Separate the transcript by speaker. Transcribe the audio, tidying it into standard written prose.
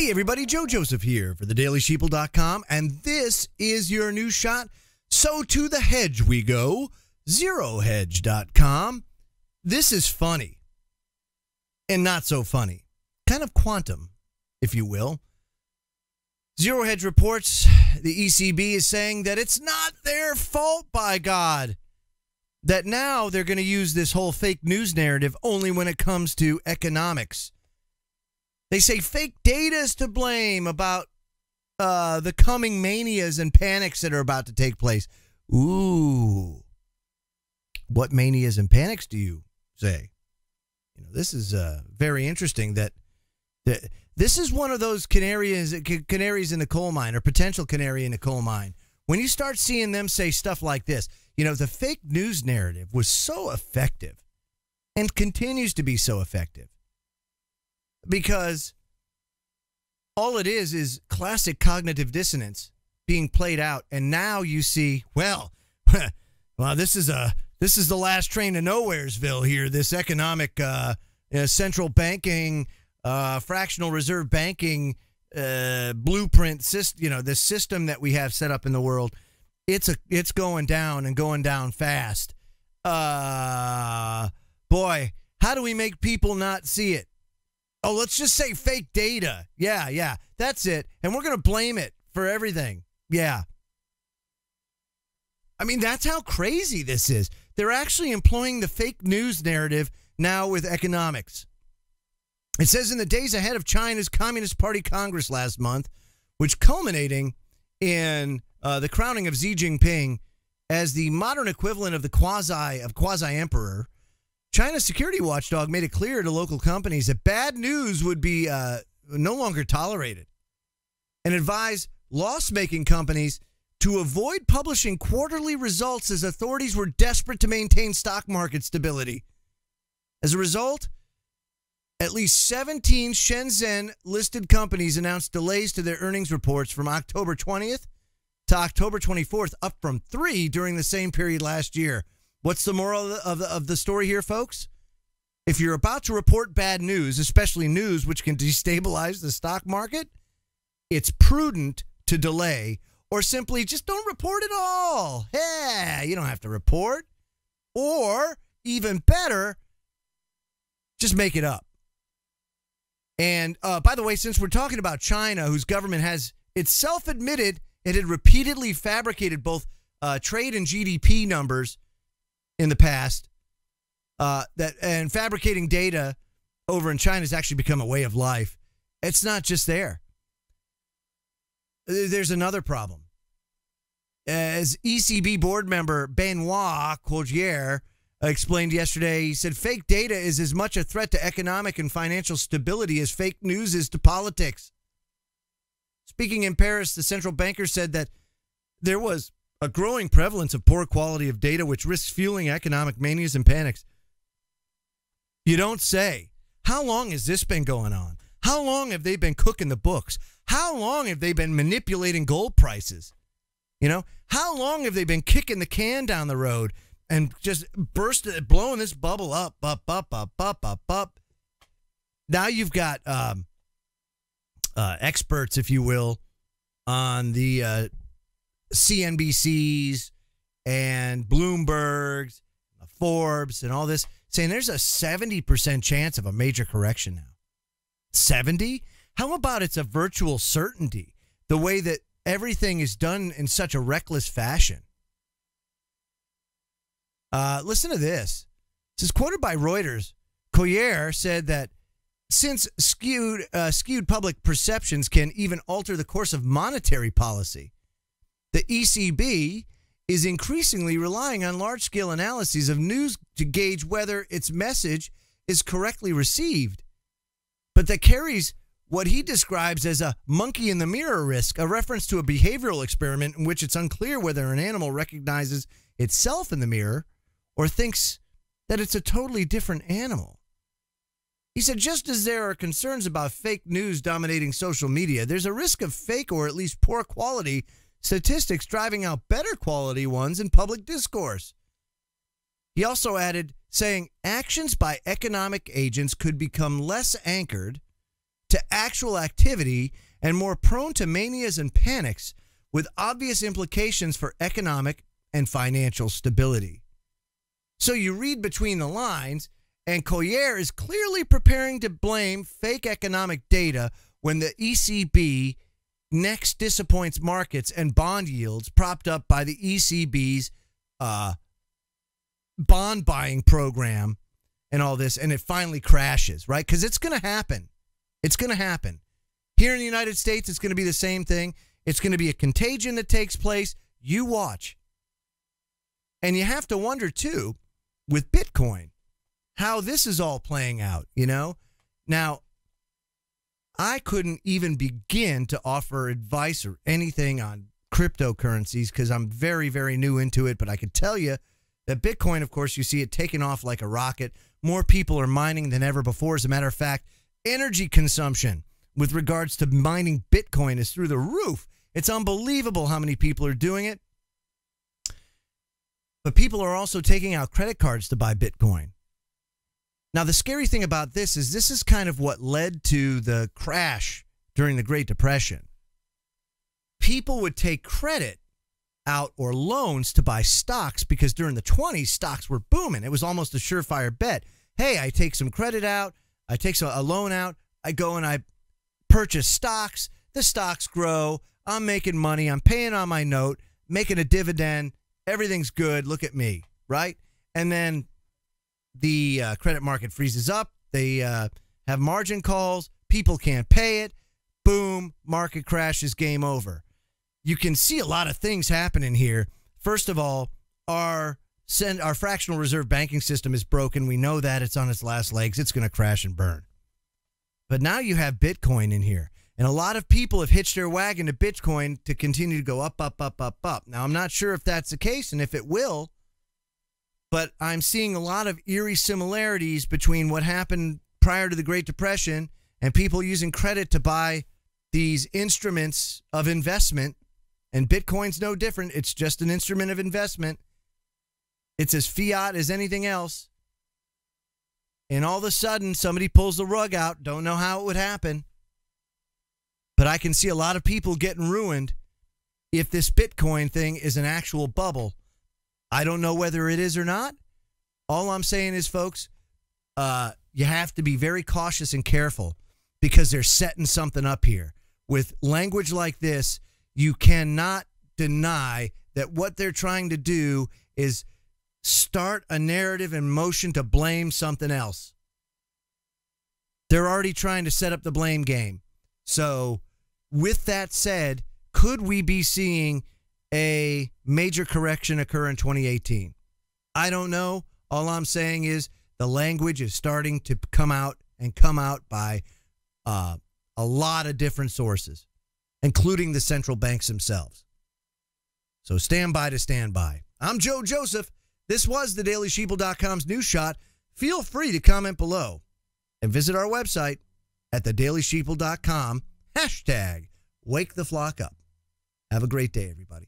Speaker 1: Hey everybody, Joe Joseph here for thedailysheeple.com, and this is your news shot. So to the hedge we go, zerohedge.com. This is funny and not so funny. Kind of quantum, if you will. Zero Hedge reports the ECB is saying that it's not their fault, by God. That now they're going to use this whole fake news narrative only when it comes to economics. They say fake data is to blame about the coming manias and panics that are about to take place. Ooh. What manias and panics do you say? You know, this is very interesting that this is one of those canaries in the coal mine, or potential canary in the coal mine. When you start seeing them say stuff like this, you know, the fake news narrative was so effective and continues to be so effective because all it is classic cognitive dissonance being played out. And now you see, well, this is the last train to Nowheresville here. This economic central banking, fractional reserve banking blueprint system, you know, the system that we have set up in the world. It's going down and going down fast. Boy, how do we make people not see it? Oh, let's just say fake data. Yeah, that's it. And we're going to blame it for everything. Yeah. I mean, that's how crazy this is. They're actually employing the fake news narrative now with economics. It says in the days ahead of China's Communist Party Congress last month, which culminating in the crowning of Xi Jinping as the modern equivalent of the quasi-emperor, China's security watchdog made it clear to local companies that bad news would be no longer tolerated and advised loss-making companies to avoid publishing quarterly results as authorities were desperate to maintain stock market stability. As a result, at least 17 Shenzhen-listed companies announced delays to their earnings reports from October 20th to October 24th, up from 3 during the same period last year. What's the moral of the story here, folks? If you're about to report bad news, especially news which can destabilize the stock market, it's prudent to delay or simply just don't report at all. Hey, you don't have to report. Or, even better, just make it up. And by the way, since we're talking about China, whose government has itself admitted it had repeatedly fabricated both trade and GDP numbers in the past, and fabricating data over in China has actually become a way of life. It's not just there. There's another problem. As ECB board member Benoit Cogier explained yesterday, he said fake data is as much a threat to economic and financial stability as fake news is to politics. Speaking in Paris, the central banker said that there was a growing prevalence of poor quality of data, which risks fueling economic manias and panics. You don't say. How long has this been going on? How long have they been cooking the books? How long have they been manipulating gold prices? You know, how long have they been kicking the can down the road and just blowing this bubble up? Now you've got experts, if you will, on the CNBCs and Bloomberg's, Forbes, and all this, saying there's a 70% chance of a major correction now. 70? How about it's a virtual certainty, the way that everything is done in such a reckless fashion? Listen to this. This is quoted by Reuters. Coyer said that since skewed public perceptions can even alter the course of monetary policy, the ECB is increasingly relying on large-scale analyses of news to gauge whether its message is correctly received. But that carries what he describes as a monkey-in-the-mirror risk, a reference to a behavioral experiment in which it's unclear whether an animal recognizes itself in the mirror or thinks that it's a totally different animal. He said, just as there are concerns about fake news dominating social media, there's a risk of fake or at least poor quality statistics driving out better quality ones in public discourse. He also added, saying actions by economic agents could become less anchored to actual activity and more prone to manias and panics with obvious implications for economic and financial stability. So you read between the lines, and Collier is clearly preparing to blame fake economic data when the ECB next disappoints markets and bond yields propped up by the ECB's bond buying program and all this, and it finally crashes, right? Because it's going to happen. It's going to happen. Here in the United States, it's going to be the same thing. It's going to be a contagion that takes place. You watch. And you have to wonder, too, with Bitcoin, how this is all playing out, you know? Now, I couldn't even begin to offer advice or anything on cryptocurrencies because I'm very, very new into it. But I can tell you that Bitcoin, of course, you see it taking off like a rocket. More people are mining than ever before. As a matter of fact, energy consumption with regards to mining Bitcoin is through the roof. It's unbelievable how many people are doing it. But people are also taking out credit cards to buy Bitcoin. Now, the scary thing about this is kind of what led to the crash during the Great Depression. People would take credit out or loans to buy stocks because during the 20s, stocks were booming. It was almost a surefire bet. Hey, I take some credit out. I take a loan out. I go and I purchase stocks. The stocks grow. I'm making money. I'm paying on my note, making a dividend. Everything's good. Look at me, right? And then the credit market freezes up. They have margin calls. People can't pay it. Boom, market crashes, game over. You can see a lot of things happening here. First of all, our fractional reserve banking system is broken. We know that. It's on its last legs. It's going to crash and burn. But now you have Bitcoin in here. And a lot of people have hitched their wagon to Bitcoin to continue to go up, up, up, up, up. Now, I'm not sure if that's the case and if it will, but I'm seeing a lot of eerie similarities between what happened prior to the Great Depression and people using credit to buy these instruments of investment. And Bitcoin's no different. It's just an instrument of investment. It's as fiat as anything else. And all of a sudden, somebody pulls the rug out. Don't know how it would happen. But I can see a lot of people getting ruined if this Bitcoin thing is an actual bubble. I don't know whether it is or not. All I'm saying is, folks, you have to be very cautious and careful because they're setting something up here. With language like this, you cannot deny that what they're trying to do is start a narrative in motion to blame something else. They're already trying to set up the blame game. So, with that said, could we be seeing a major correction occur in 2018? I don't know. All I'm saying is the language is starting to come out by a lot of different sources, including the central banks themselves. So stand by to stand by. I'm Joe Joseph. This was thedailysheeple.com's News Shot. Feel free to comment below and visit our website at thedailysheeple.com. #WakeTheFlock Up. Have a great day, everybody.